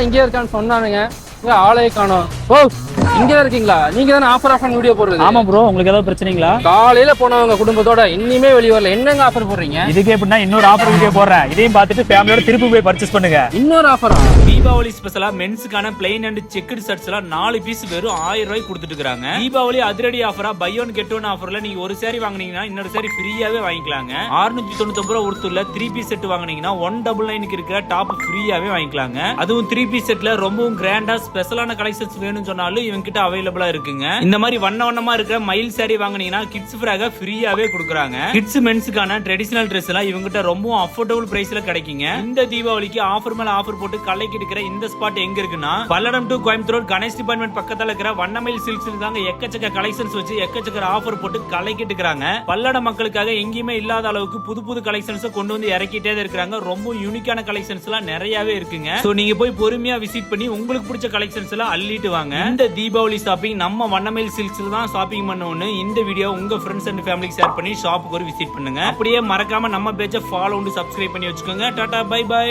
தான் இங்கே இருக்கான்னு சொன்னானுங்க, ஆளே காணோம். ஓ, இங்க இருக்கீங்களா? நீங்க தானே ஆஃபர் வீடியோ போடுறது? ஆமா ப்ரோ, உங்களுக்கு ஏதாவது பிரச்சனைங்களா? காலையில போனவங்க குடும்பத்தோட இன்னிமே வெளியே வரல, என்னங்க ஆஃபர் போடுறீங்க? இதுக்கு எப்படின்னா இன்னொரு ஆஃபர் வீடியோ போடுறேன், இதையும் பார்த்துட்டு ஃபேமிலியோட திருப்பி போய் பர்ச்சேஸ் பண்ணுங்க. இன்னொரு ஆஃபரா? தீபாவளி ஸ்பெஷலா மென்ஸ்க்கான பிளைன் அண்ட் செக்குடு ஷர்ட்ஸ் எல்லாம் 4 பீஸ் வெறும் 1000 ரூபாய்க்கு கொடுத்துட்டு இருக்காங்க. தீபாவளி அதிரடி ஆஃபரா பை ஒன் கெட் ஒன் ஆஃபர்ல நீங்க ஒரு சாரி வாங்குனீங்கன்னா இன்னொரு சாரி ஃப்ரீயாவே வாங்கிக்கலாங்க. 699 ரூபாய் ஒருத்தர்ல 3 பீஸ் செட் வாங்குனீங்கன்னா 199க்கு இருக்கிற டாப் ஃப்ரீயாவே வாங்கிக்கலாங்க. அதுவும் 3 பீஸ் செட்ல ரொம்பவும் கிராண்டா ஸ்பெஷலான கலெக்ஷன்ஸ் வேணும்னு சொன்னாலும் இவங்க கிட்ட அவைலபிளா இருக்குங்க. இந்த மாதிரி வண்ணமா இருக்கிற மயில் சாரி வாங்குனீங்கன்னா கிட்ஸ் ஃப்ராக ஃப்ரீயாவே கொடுக்குறாங்க. கிட்ஸ் மென்ஸ்க்கான ட்ரெடிஷனல் ட்ரெஸ் எல்லாம் இவங்க கிட்ட ரொம்ப அஃபோர்டபுள் பிரைஸ்ல கிடைக்குங்க. இந்த தீபாவளிக்கு ஆஃபர் மேல ஆஃபர் போட்டு கலைக்கு இருக்கிற இந்த ஸ்பாட் எங்க இருக்குன்னா, பல்லடம் டு கோயம்புத்தூர் கணேஷ் டிபார்ட்மெண்ட் பக்கத்துல இருக்கிற வண்ணமயில் சில்க்ஸ் தாங்க. எக்கச்சக்க கலெக்ஷன்ஸ் வச்சு எக்கச்சக்க ஆஃபர் போட்டு கலைக்கிட்டு இருக்காங்க. பல்லட மக்களுக்காக எங்கேயுமே இல்லாத அளவுக்கு புது புது கலெக்ஷன்ஸ் கொண்டு வந்து இறக்கிட்டே இருக்காங்க. ரொம்ப யூனிக்கான கலெக்ஷன்ஸ் எல்லாம் நிறையவே இருக்குங்க. சோ நீங்க போய் பொறுமையா விசிட் பண்ணி உங்களுக்கு பிடிச்ச கலெக்ஷன்ஸ் எல்லாம் அள்ளிட்டு வாங்க. இந்த தீபாவளி ஷாப்பிங் நம்ம வண்ணமயில் சில்க்ஸ்ல தான் ஷாப்பிங் பண்ணணும்னு இந்த வீடியோ உங்க ஃப்ரெண்ட்ஸ் அண்ட் ஃபேமிலிக்கு ஷேர் பண்ணி ஷாப்புக்கு ஒரு விசிட் பண்ணுங்க. அப்படியே மறக்காம நம்ம பேஜை ஃபாலோ அண்ட் சப்ஸ்கிரைப் பண்ணி வச்சுக்கோங்க. Tata bye by.